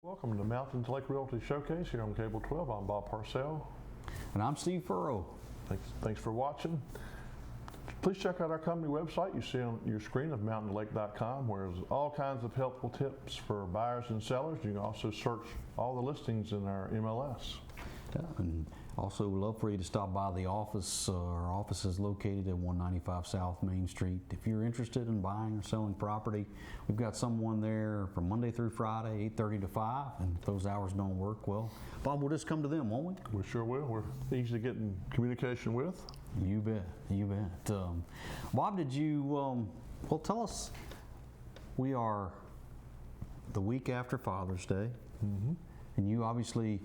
Welcome to Mountain to Lake Realty Showcase here on Cable 12. I'm Bob Parcell. And I'm Steve Furrow. Thanks for watching. Please check out our company website you see on your screen of mountaintolake.com, where there's all kinds of helpful tips for buyers and sellers. You can also search all the listings in our MLS. And also love for you to stop by the office. Our office is located at 195 South Main Street. If you're interested in buying or selling property, we've got someone there from Monday through Friday, 8:30 to 5. And if those hours don't work, well, Bob, we'll just come to them, won't we? We sure will. We're easy to get in communication with. You bet. You bet. Bob, did you, well, tell us, we are the week after Father's Day. Mm-hmm. And you obviously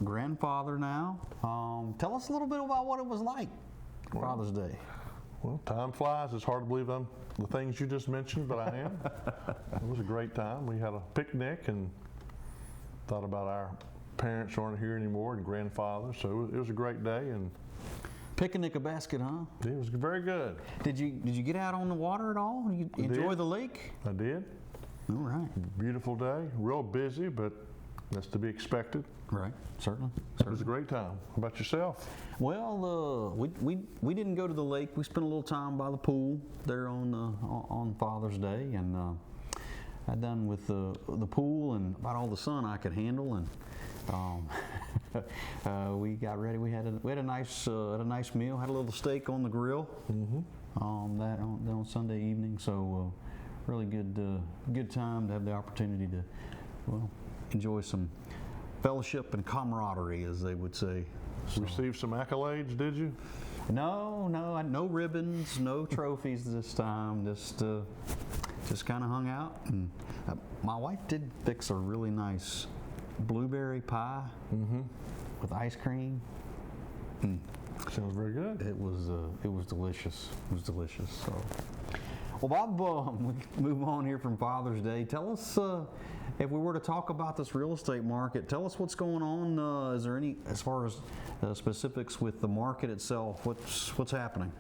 grandfather now. Tell us a little bit about what it was like for Father's Day. Well, time flies. It's hard to believe I'm the things you just mentioned, but I am. It was a great time. We had a picnic and thought about our parents who aren't here anymore and grandfather. So it was a great day. And picnic a basket, huh? It was very good. Did you get out on the water at all? You enjoy the lake? I did. All right. Beautiful day. Real busy, but that's to be expected. Right, certainly. It was a great time. How about yourself? Well, we didn't go to the lake. We spent a little time by the pool there on Father's Day, and I done with the pool and about all the sun I could handle, and we got ready. We had a nice meal. Had a little steak on the grill. Mm-hmm. That on Sunday evening. So really good time to have the opportunity to enjoy some fellowship and camaraderie, as they would say. So. Received some accolades, did you? No ribbons, no trophies this time. Just kind of hung out, and my wife did fix a really nice blueberry pie with ice cream. Sounds very good. It was delicious. It was delicious. So, well, Bob, we move on here from Father's Day. Tell us, if we were to talk about this real estate market, tell us what's going on. Is there any, as far as specifics with the market itself, what's happening?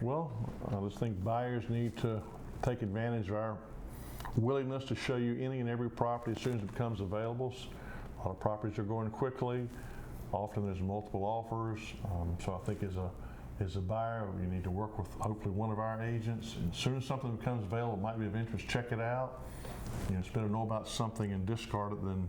Well, I just think buyers need to take advantage of our willingness to show you any and every property as soon as it becomes available. A lot of properties are going quickly. Often there's multiple offers. So I think as a buyer, you need to work with hopefully one of our agents. And as soon as something becomes available, it might be of interest, check it out. It's better to know about something and discard it than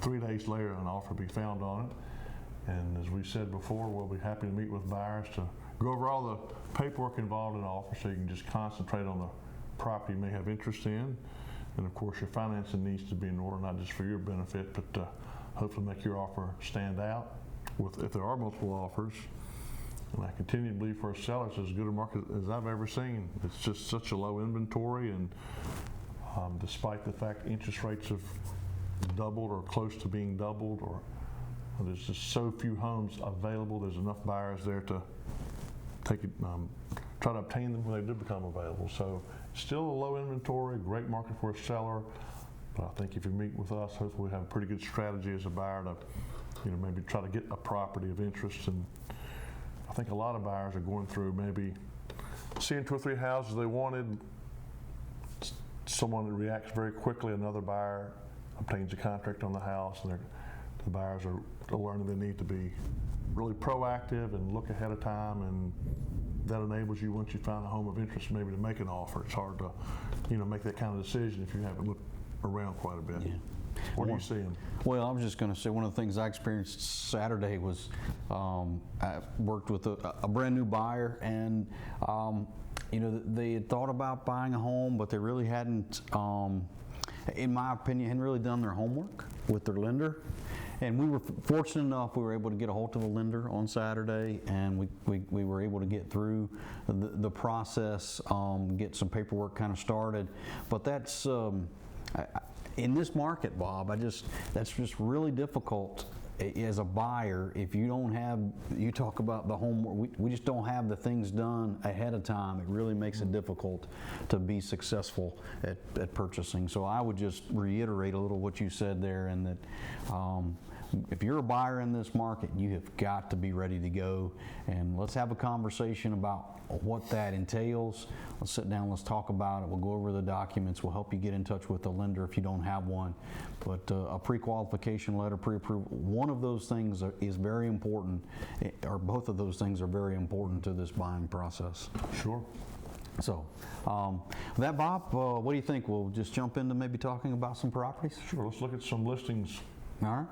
3 days later an offer be found on it. And as we said before, we'll be happy to meet with buyers to go over all the paperwork involved in an offer, so you can just concentrate on the property you may have interest in. And of course, your financing needs to be in order, not just for your benefit, but to hopefully make your offer stand out if there are multiple offers. And I continue to believe for our sellers, it's as good a market as I've ever seen. It's just such a low inventory, and despite the fact interest rates have doubled or close to being doubled, or there's just so few homes available, there's enough buyers there to take it, try to obtain them when they do become available. So still a low inventory, great market for a seller. But I think if you meet with us, hopefully we have a pretty good strategy as a buyer to, maybe try to get a property of interest. And I think a lot of buyers are going through maybe seeing 2 or 3 houses they wanted, someone that reacts very quickly, another buyer obtains a contract on the house, and the buyers are learning they need to be really proactive and look ahead of time, and that enables you, once you find a home of interest, maybe to make an offer. It's hard to make that kind of decision if you haven't looked around quite a bit. Yeah. What are you seeing? Well, I was just going to say, one of the things I experienced Saturday was I worked with a brand new buyer, and they had thought about buying a home, but they really hadn't, in my opinion, hadn't really done their homework with their lender. And we were fortunate enough, we were able to get a hold of a lender on Saturday, and we were able to get through the process, get some paperwork kind of started. But that's in this market, Bob, that's just really difficult as a buyer. If you don't have, you talk about the homework, we just don't have the things done ahead of time. It really makes it difficult to be successful at purchasing. So I would just reiterate a little what you said there, and that if you're a buyer in this market, you have got to be ready to go. And let's have a conversation about what that entails. Let's sit down, let's talk about it. We'll go over the documents. We'll help you get in touch with the lender if you don't have one. But a pre-qualification letter, pre-approval, one of those things is very important, or both of those things are very important to this buying process. Sure. So, with that, Bob, what do you think? We'll just jump into maybe talking about some properties? Sure, let's look at some listings. All right.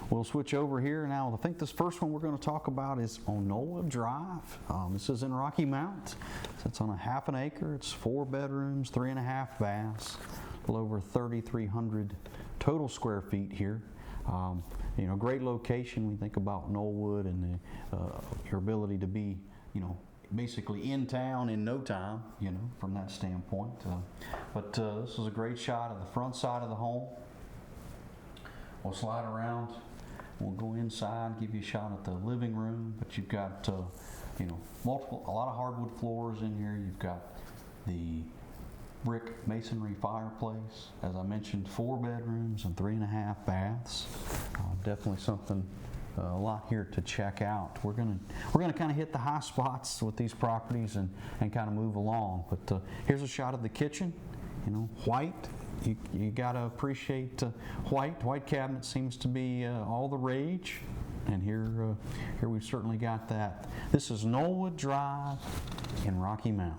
We'll switch over here now. I think this first one we're going to talk about is Onola Drive. This is in Rocky Mount. So it's on a half an acre. It's 4 bedrooms, 3.5 baths, a little over 3,300 total square feet here. You know, great location. We think about Knollwood and your ability to be, you know, basically in town in no time, you know, from that standpoint. But this is a great shot of the front side of the home. We'll slide around. We'll go inside, give you a shot at the living room. But you've got, you know, a lot of hardwood floors in here. You've got the brick masonry fireplace. As I mentioned, 4 bedrooms and 3.5 baths. Definitely something. A lot here to check out. We're gonna kind of hit the high spots with these properties and kind of move along. But here's a shot of the kitchen. You know, white. You gotta appreciate white. White cabinet seems to be all the rage. And here we've certainly got that. This is Knollwood Drive in Rocky Mount.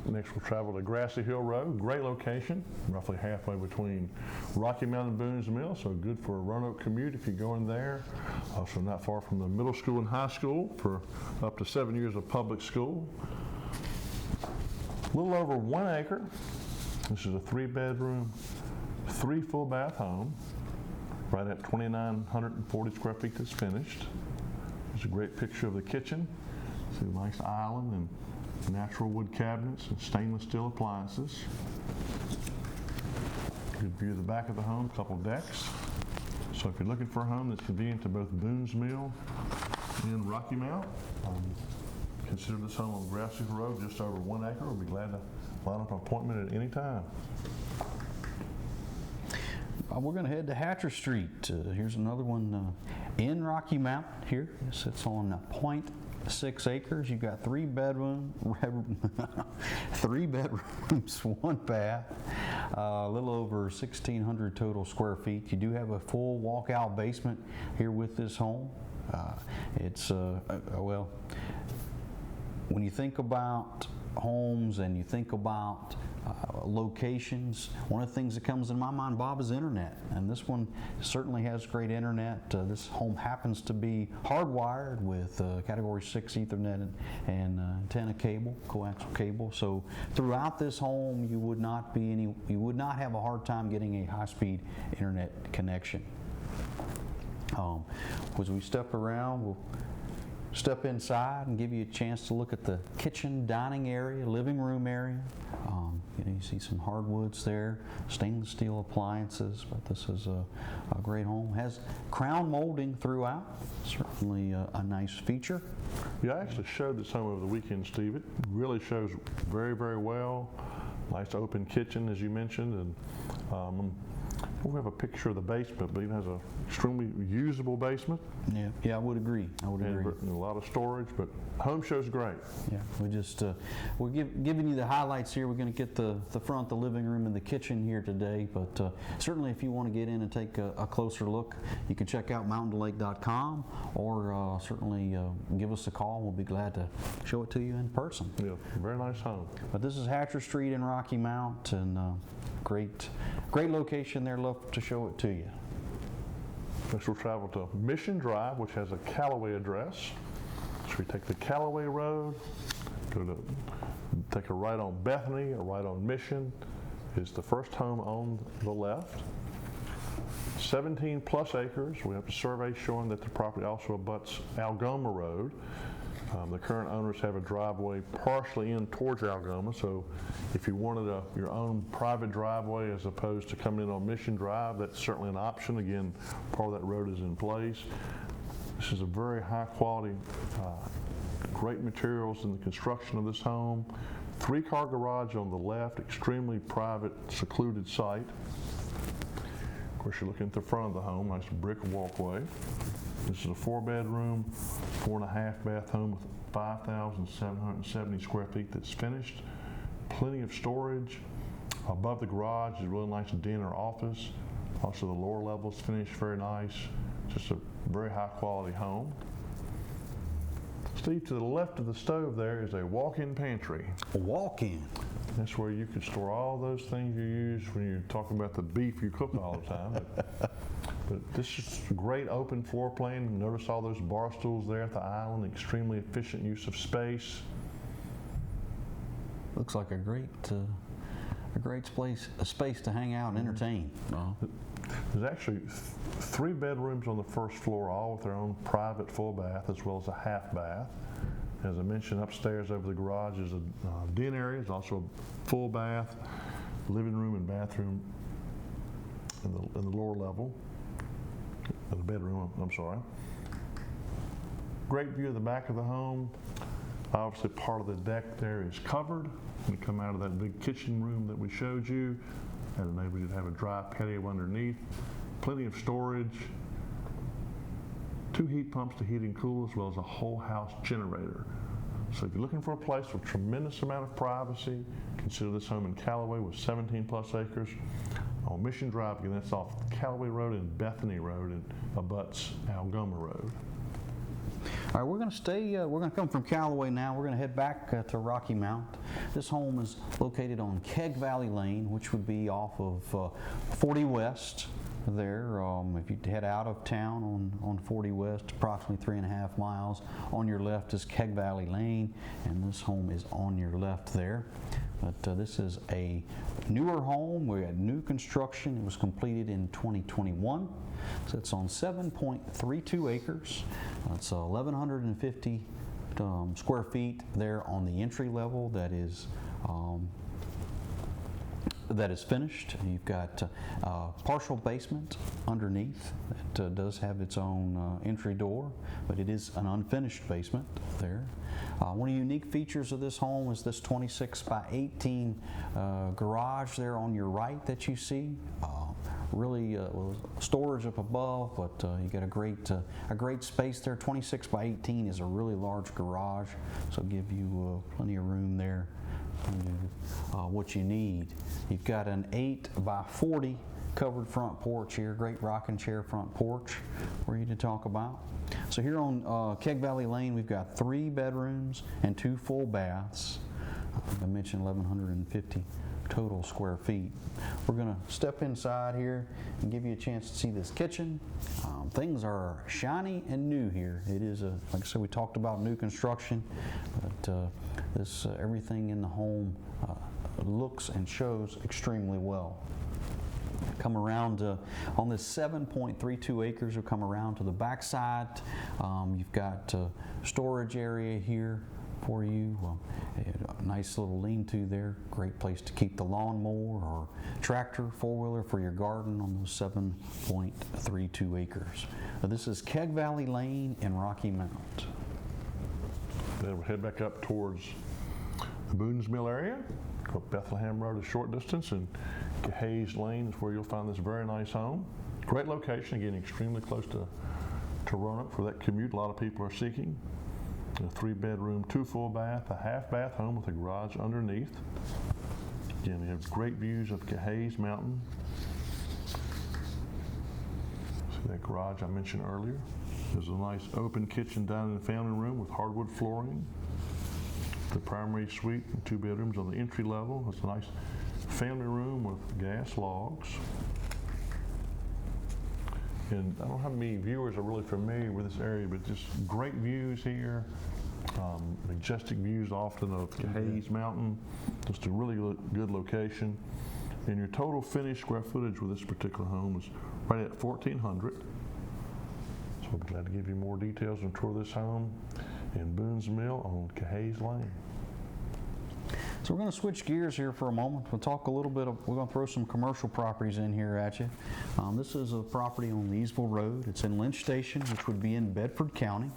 Next we'll travel to Grassy Hill Road. Great location, roughly halfway between Rocky Mount and Boone's Mill, so good for a Roanoke commute if you're going there. Also not far from the middle school and high school for up to 7 years of public school. A little over 1 acre. This is a 3-bedroom, 3 full bath home, right at 2,940 square feet that's finished. There's a great picture of the kitchen. See a nice island and natural wood cabinets and stainless steel appliances. Good view of the back of the home, couple decks. So if you're looking for a home that's convenient to both Boone's Mill and Rocky Mount, consider this home on Grassy Hill Road, just over 1 acre. We'll be glad to line up an appointment at any time. We're going to head to Hatcher Street. Here's another one in Rocky Mount here. It sits on 0.6 acres. You've got 3 bedrooms, 1 bath, a little over 1,600 total square feet. You do have a full walkout basement here with this home. It's well, when you think about homes and you think about locations, one of the things that comes in my mind, Bob, is internet. And this one certainly has great internet. This home happens to be hardwired with Category 6 Ethernet and antenna cable, coaxial cable. So throughout this home, you would not have a hard time getting a high-speed internet connection. As we step around, we'll step inside and give you a chance to look at the kitchen, dining area, living room area. You see some hardwoods there, stainless steel appliances, but this is a great home. Has crown molding throughout, certainly a nice feature. Yeah, I actually showed this home over the weekend, Steve. It really shows very, very well. Nice open kitchen, as you mentioned, and we have a picture of the basement, but it has an extremely usable basement. Yeah, I would agree. And a lot of storage, but home shows great. Yeah, we're giving you the highlights here. We're going to get the front, the living room, and the kitchen here today. But certainly, if you want to get in and take a closer look, you can check out mountaintolake.com, or certainly give us a call. We'll be glad to show it to you in person. Yeah, very nice home. But this is Hatcher Street in Rocky Mount, and great location there. Love to show it to you. Next we'll travel to Mission Drive, which has a Callaway address. So we take the Callaway Road, take a right on Bethany, a right on Mission. Is the first home on the left. 17 plus acres. We have a survey showing that the property also abuts Algoma Road. The current owners have a driveway partially in towards Algoma, so if you wanted your own private driveway as opposed to coming in on Mission Drive, that's certainly an option. Again, part of that road is in place. This is a very high quality, great materials in the construction of this home. 3-car garage on the left, extremely private, secluded site. course, you're looking at the front of the home, nice brick walkway. This is a 4-bedroom, 4.5 bath home with 5,770 square feet that's finished. Plenty of storage. Above the garage is a really nice den or office. Also, the lower level is finished very nice. Just a very high quality home. Steve, to the left of the stove there is a walk-in pantry. A walk-in. That's where you can store all those things you use when you're talking about the beef you cook all the time. But this is a great open floor plan. Notice all those bar stools there at the island. Extremely efficient use of space. Looks like a great space to hang out and entertain. There's actually 3 bedrooms on the first floor, all with their own private full bath as well as a half bath. As I mentioned, upstairs over the garage is a den area. There's also a full bath, living room and bathroom in the lower level. The bedroom, I'm sorry. Great view of the back of the home. Obviously, part of the deck there is covered. When you come out of that big kitchen room that we showed you, that enables you to have a dry patio underneath. Plenty of storage. 2 heat pumps to heat and cool, as well as a whole house generator. So if you're looking for a place with a tremendous amount of privacy, consider this home in Callaway with 17 plus acres on Mission Drive. Again, that's off Callaway Road and Bethany Road and abuts Algoma Road. All right, we're going to come from Callaway now. We're going to head back to Rocky Mount. This home is located on Keg Valley Lane, which would be off of 40 West there. If you head out of town on 40 West, approximately 3.5 miles, on your left is Keg Valley Lane, and this home is on your left there. But this is a newer home. We had new construction. It was completed in 2021. So it's on 7.32 acres. It's 1,150 square feet there on the entry level that is finished. You've got a partial basement underneath that does have its own entry door, but it is an unfinished basement there. One of the unique features of this home is this 26 by 18 garage there on your right that you see. Really storage up above, but you get a great space there. 26 by 18 is a really large garage, so give you plenty of room there. What you need. You've got an 8 by 40 covered front porch here, great rocking chair front porch for you to talk about. So here on Keg Valley Lane, we've got 3 bedrooms and 2 full baths. I mentioned 1,150 total square feet. We're going to step inside here and give you a chance to see this kitchen. Things are shiny and new here. It is like I said, we talked about new construction, but everything in the home looks and shows extremely well. Come around on this 7.32 acres. We'll come around to the backside. You've got storage area here for you. A nice little lean-to there. Great place to keep the lawnmower or tractor, four-wheeler for your garden on those 7.32 acres. This is Keg Valley Lane in Rocky Mount. Then we'll head back up towards the Boone's Mill area. Go up Bethlehem Road a short distance, and Hayes Lane is where you'll find this very nice home. Great location, again, extremely close to Roanoke for that commute a lot of people are seeking. A 3-bedroom, 2 full bath, a half bath home with a garage underneath. Again, we have great views of Hayes Mountain. See that garage I mentioned earlier. There's a nice open kitchen, dining, and family room with hardwood flooring. The primary suite and 2 bedrooms on the entry level. It's a nice family room with gas logs. And I don't know how many viewers are really familiar with this area, but just great views here. Majestic views often of Hayes Mountain. Just a really good location. And your total finished square footage with this particular home is right at 1,400. So I'll be glad to give you more details and tour this home in Boone's Mill on Hayes Lane. So we're going to switch gears here for a moment. We'll talk a little bit we're going to throw some commercial properties in here at you. This is a property on Leesville Road. It's in Lynch Station, which would be in Bedford County.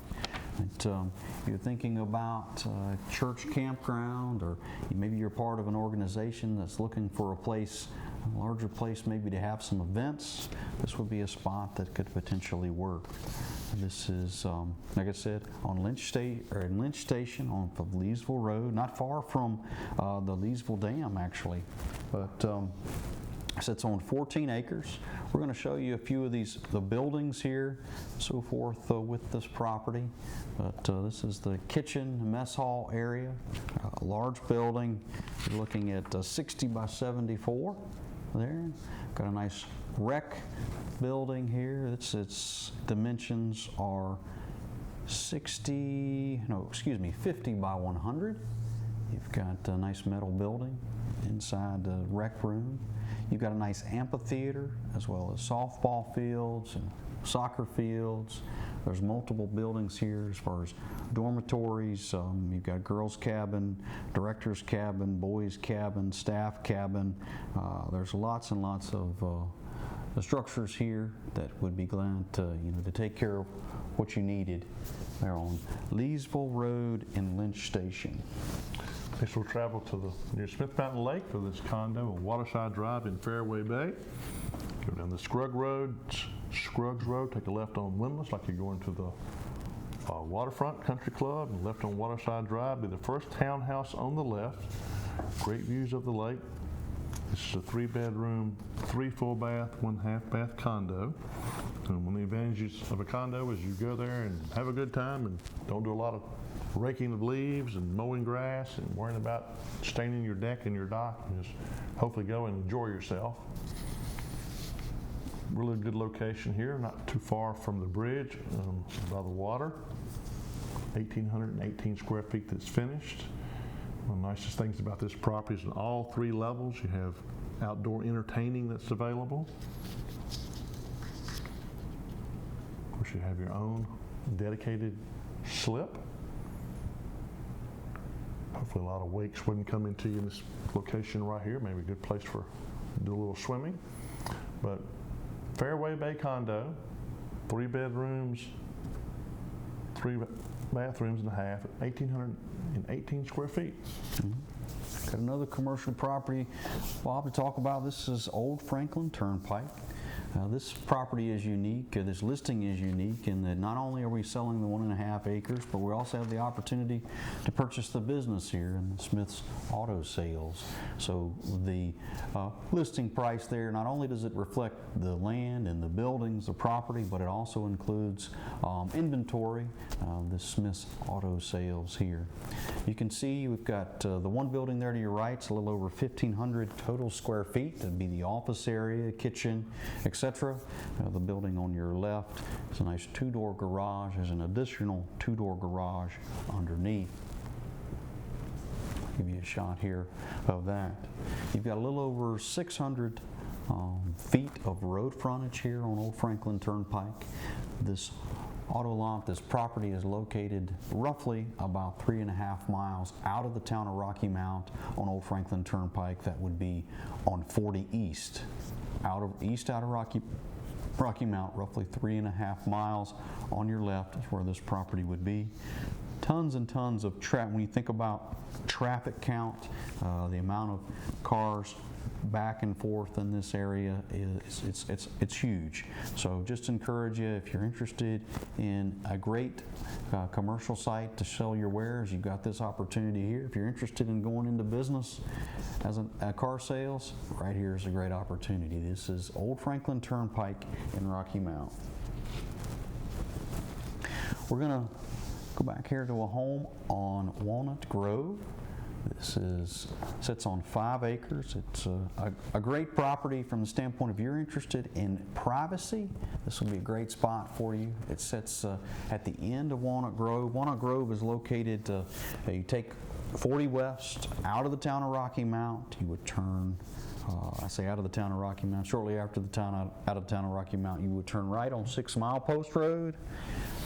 You're thinking about church campground, or maybe you're part of an organization that's looking for a place a larger place maybe to have some events, this would be a spot that could potentially work. This is, like I said, on Lynch Station on Leesville Road, not far from the Leesville Dam actually, but sits on 14 acres. We're going to show you a few of the buildings here, so forth with this property. But this is the kitchen, mess hall area, a large building. You're looking at 60 by 74 there. Got a nice rec building here. Its dimensions are 50 by 100. You've got a nice metal building inside the rec room. You've got a nice amphitheater as well as softball fields and soccer fields. There's multiple buildings here as far as dormitories. You've got girls' cabin, director's cabin, boys' cabin, staff cabin. There's lots and lots of the structures here that would be glad to take care of what you needed. They're on Leesville Road in Lynch Station. Next we'll travel to near Smith Mountain Lake for this condo on Waterside Drive in Fairway Bay. Go down the Scruggs Road, take a left on Windlass like you're going to the Waterfront Country Club, and left on Waterside Drive. Be the first townhouse on the left. Great views of the lake. This is a 3-bedroom, 3 full bath, 1 half bath condo. And one of the advantages of a condo is you go there and have a good time and don't do a lot of raking of leaves and mowing grass and worrying about staining your deck and your dock. And just hopefully go and enjoy yourself. Really good location here, not too far from the bridge, by the water. 1,818 square feet that's finished. One of the nicest things about this property is in all 3 levels you have outdoor entertaining that's available. Of course, you have your own dedicated slip. Hopefully a lot of wakes wouldn't come into you in this location right here. Maybe a good place for do a little swimming. But Fairway Bay condo, 3 bedrooms, 3 bathrooms and a half, 1,818 square feet. Got another commercial property, Bob, to talk about. This is Old Franklin Turnpike. This property is unique, this listing is unique in that not only are we selling the 1.5 acres, but we also have the opportunity to purchase the business here in Smith's Auto Sales. So the listing price there, not only does it reflect the land and the buildings, the property, but it also includes inventory, the Smith's Auto Sales here. You can see we've got the one building there to your right. It's a little over 1,500 total square feet. That'd be the office area, kitchen, etc. The building on your left is a nice 2-door garage. There's an additional 2-door garage underneath. I'll give you a shot here of that. You've got a little over 600 feet of road frontage here on Old Franklin Turnpike. This auto lot, this property is located roughly about 3.5 miles out of the town of Rocky Mount on Old Franklin Turnpike. That would be on 40 East. Out of Rocky Mount, roughly 3.5 miles on your left is where this property would be. Tons and tons of traffic. When you think about traffic count, the amount of cars back and forth in this area it's huge. So just encourage you, if you're interested in a great commercial site to sell your wares, you've got this opportunity here. If you're interested in going into business as a car sales, right here is a great opportunity. This is Old Franklin Turnpike in Rocky Mount. We're going to go back here to a home on Walnut Grove. This sits on 5 acres. It's a great property from the standpoint if you're interested in privacy. This will be a great spot for you. It sits at the end of Walnut Grove. Walnut Grove is located, you take 40 West out of the town of Rocky Mount. You would turn, I say out of the town of Rocky Mount, shortly after the town out of the town of Rocky Mount, you would turn right on 6 Mile Post Road.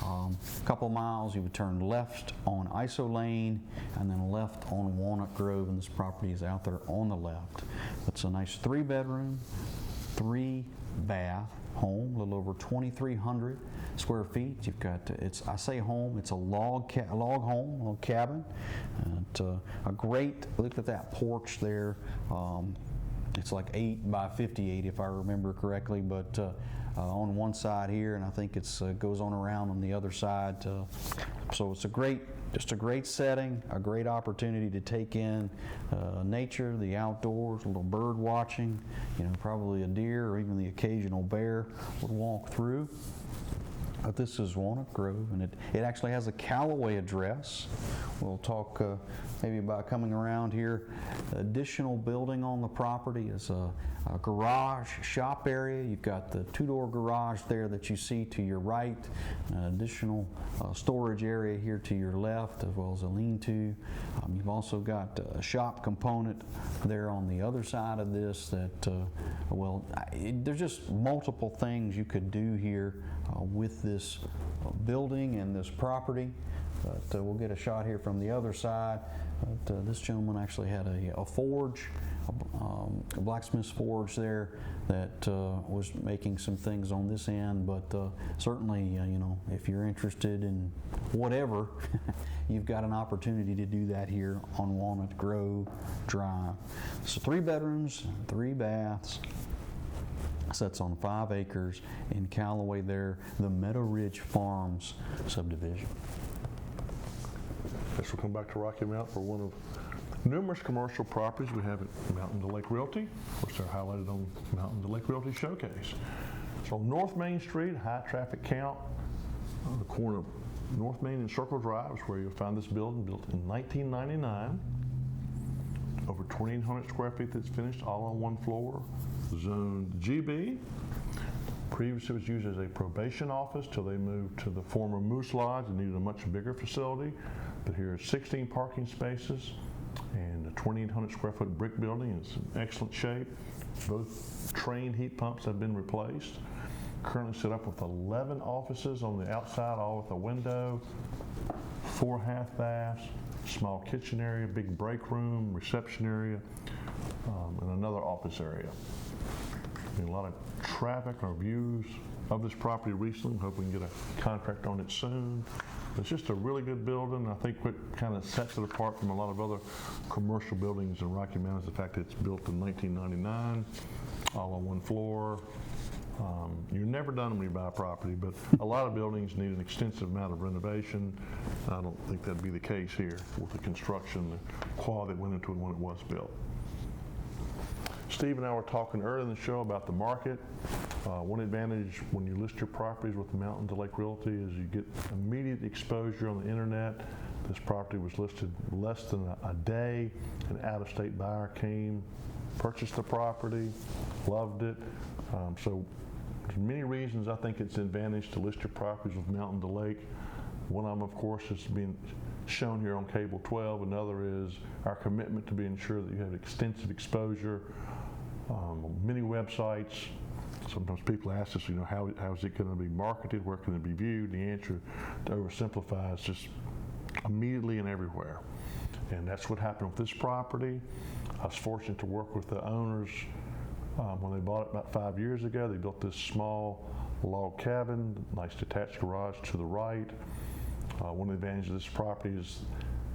A couple miles, you would turn left on ISO Lane, and then left on Walnut Grove, and this property is out there on the left. It's a nice 3-bedroom, 3-bath home, a little over 2,300 square feet. You've got, I say home, it's a log home, log cabin. And, a great, look at that porch there. it's like 8 by 58 if I remember correctly, but on one side here, and I think it's goes on the other side. So it's just a great setting, a great opportunity to take in nature, the outdoors, a little bird watching. Probably a deer or even the occasional bear would walk through. But this is Walnut Grove, and it actually has a Callaway address. We'll talk maybe about coming around here. Additional building on the property is a garage shop area. You've got the two-door garage there that you see to your right, an additional storage area here to your left, as well as a lean-to. You've also got a shop component there on the other side of this that, there's just multiple things you could do here with this building and this property. But we'll get a shot here from the other side. But, this gentleman actually had a forge, a blacksmith's forge there that was making some things on this end. But certainly, if you're interested in whatever, you've got an opportunity to do that here on Walnut Grove Drive. So 3 bedrooms, 3 baths. Sets on 5 acres in Callaway there, the Meadow Ridge Farms subdivision. Next we'll come back to Rocky Mount for one of numerous commercial properties we have at Mountain to Lake Realty, which are highlighted on Mountain to Lake Realty Showcase. So on North Main Street, high traffic count, on the corner of North Main and Circle Drive is where you'll find this building, built in 1999. Over 2,800 square feet that's finished, all on one floor. Zone GB. Previously was used as a probation office till they moved to the former Moose Lodge and needed a much bigger facility. But here are 16 parking spaces and a 2,800 square foot brick building. It's in excellent shape. Both train heat pumps have been replaced. Currently set up with 11 offices on the outside, all with a window, 4 half baths, small kitchen area, big break room, reception area, and another office area. A lot of traffic or views of this property recently. Hope we can get a contract on it soon. It's just a really good building. I think what kind of sets it apart from a lot of other commercial buildings in Rocky Mount is the fact that it's built in 1999, all on one floor. You're never done when you buy a property, but a lot of buildings need an extensive amount of renovation. I don't think that'd be the case here with the construction, the quality that went into it when it was built. Steve and I were talking earlier in the show about the market. One advantage when you list your properties with Mountain to Lake Realty is you get immediate exposure on the internet. This property was listed less than a day. An out-of-state buyer came, purchased the property, loved it. So there's many reasons I think it's an advantage to list your properties with Mountain to Lake. One of them, of course, is being shown here on Cable 12. Another is our commitment to being sure that you have extensive exposure. Many websites. Sometimes people ask us, how is it going to be marketed? Where can it be viewed? The answer, to oversimplify, is just immediately and everywhere. And that's what happened with this property. I was fortunate to work with the owners when they bought it about 5 years ago. They built this small log cabin, nice detached garage to the right. One of the advantages of this property is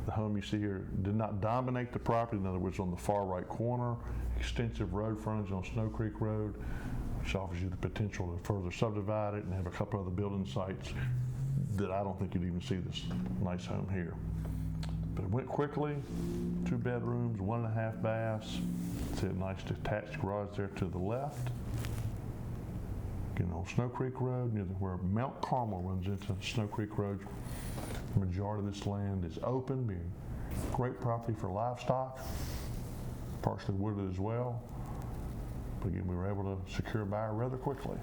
the home you see here did not dominate the property. In other words, on the far right corner, extensive road frontage on Snow Creek Road, which offers you the potential to further subdivide it and have a couple other building sites that I don't think you'd even see this nice home here. But it went quickly. 2 bedrooms, 1.5 baths. See a nice detached garage there to the left. On Snow Creek Road, near where Mount Carmel runs into Snow Creek Road. The majority of this land is open, being great property for livestock, partially wooded as well. But again, we were able to secure a buyer rather quickly.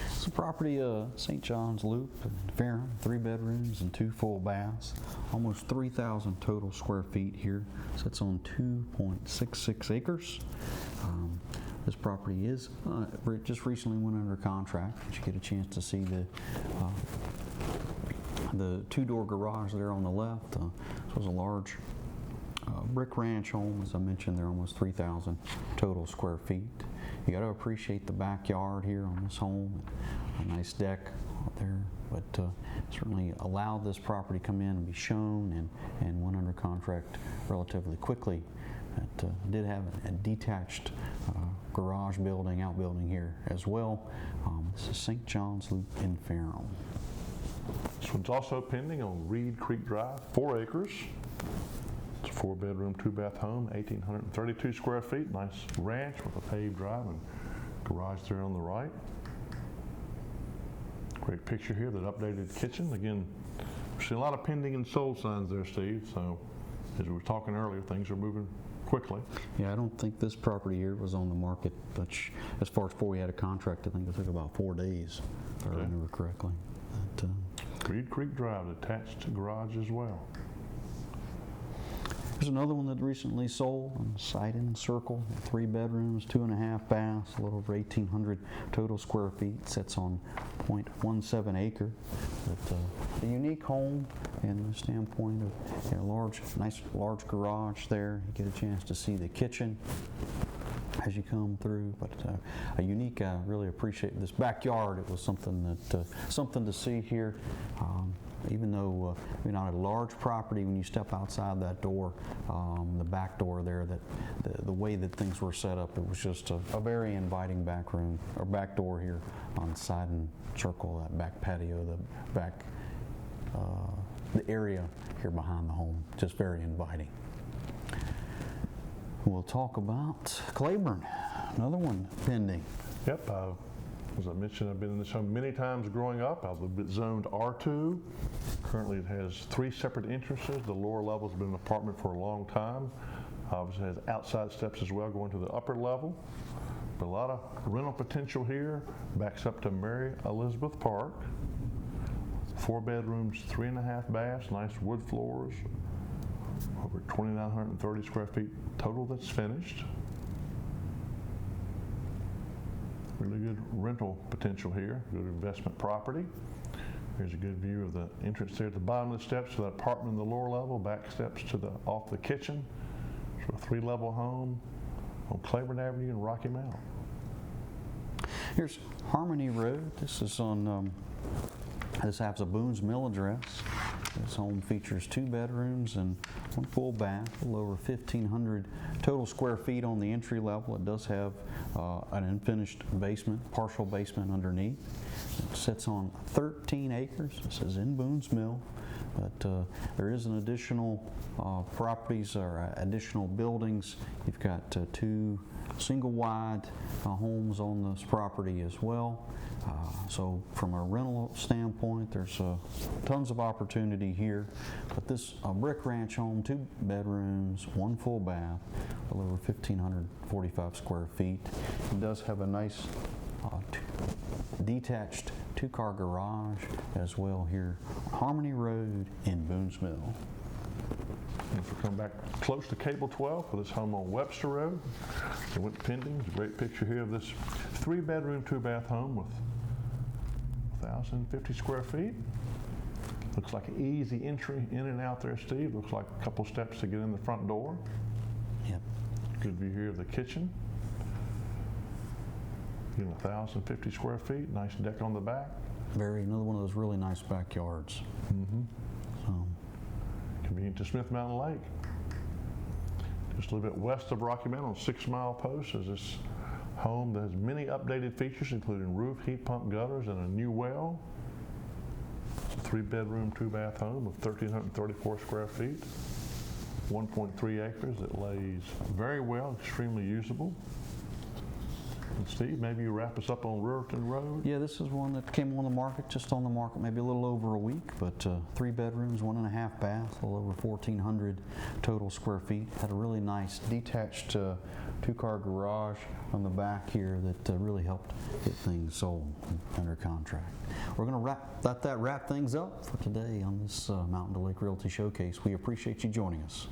It's a property, St. John's Loop in Ferrum, 3 bedrooms and 2 full baths, almost 3,000 total square feet here. Sits on 2.66 acres. This property is just recently went under contract. You get a chance to see the 2-door garage there on the left. So it's a large brick ranch home. As I mentioned, they're almost 3,000 total square feet. You got to appreciate the backyard here on this home. A nice deck out there, but certainly allowed this property to come in and be shown and went under contract relatively quickly It did have a detached garage building, outbuilding here as well. This is St. John's Loop in Ferrum. This one's also pending on Reed Creek Drive, 4 acres. It's a 4-bedroom, 2-bath home, 1,832 square feet. Nice ranch with a paved drive and garage there on the right. Great picture here, that updated kitchen. Again, we see a lot of pending and sold signs there, Steve. So as we were talking earlier, things are moving quickly. Yeah, I don't think this property here was on the market, but as far as before we had a contract, I think it took about 4 days, if I remember correctly. Reed Creek Drive, attached garage as well. There's another one that recently sold on Site and Circle, 3 bedrooms, 2.5 baths, a little over 1,800 total square feet. Sits on 0.17 acre. But a unique home in the standpoint of nice large garage there. You get a chance to see the kitchen as you come through, but a unique. I really appreciate this backyard. It was something to see here. Even though we're not a large property, when you step outside that door, the back door there, the way that things were set up, it was just a very inviting back room or back door here on Side and Circle, that back patio, the area here behind the home, just very inviting. We'll talk about Claiborne, another one pending. Yep. As I mentioned, I've been in this home many times growing up. I lived it zoned R2. Currently it has 3 separate entrances. The lower level has been an apartment for a long time. Obviously it has outside steps as well going to the upper level. But a lot of rental potential here. Backs up to Mary Elizabeth Park. 4 bedrooms, 3.5 baths, nice wood floors. Over 2,930 square feet total that's finished. Really good rental potential here, good investment property. Here's a good view of the entrance there at the bottom of the steps to the apartment in the lower level, back steps to off the kitchen. So a 3-level home on Claiborne Avenue in Rocky Mount. Here's Harmony Road. This is on, this has a Boone's Mill address. This home features 2 bedrooms and 1 full bath, a little over 1,500 total square feet on the entry level. It does have an unfinished basement, partial basement underneath. It sits on 13 acres. This is in Boone's Mill, but there is an additional properties or additional buildings. You've got 2 single-wide homes on this property as well. So from a rental standpoint, there's tons of opportunity here. But this brick ranch home, 2 bedrooms, 1 full bath, a little over 1,545 square feet. It does have a nice detached 2-car garage as well here on Harmony Road in Boone's Mill. If we come back close to Cable 12 for this home on Webster Road, it went pending. There's a great picture here of this 3-bedroom, 2-bath home with 1,050 square feet. Looks like an easy entry in and out there, Steve. Looks like a couple steps to get in the front door. Yep. Good view here of the kitchen. Again, 1,050 square feet. Nice deck on the back. Another one of those really nice backyards. Mm-hmm. Convenient to Smith Mountain Lake. Just a little bit west of Rocky Mount on 6 Mile Post is this home that has many updated features, including roof, heat pump, gutters, and a new well. It's a 3-bedroom, 2-bath home with 1,334 square feet, 1.3 acres. It lays very well, extremely usable. And Steve, maybe you wrap us up on Ruriton Road? Yeah, this is one that came on the market, just on the market maybe a little over a week, but 3 bedrooms, 1.5 baths, a little over 1,400 total square feet. Had a really nice detached 2-car garage on the back here that really helped get things sold under contract. We're going to wrap things up for today on this Mountain to Lake Realty Showcase. We appreciate you joining us.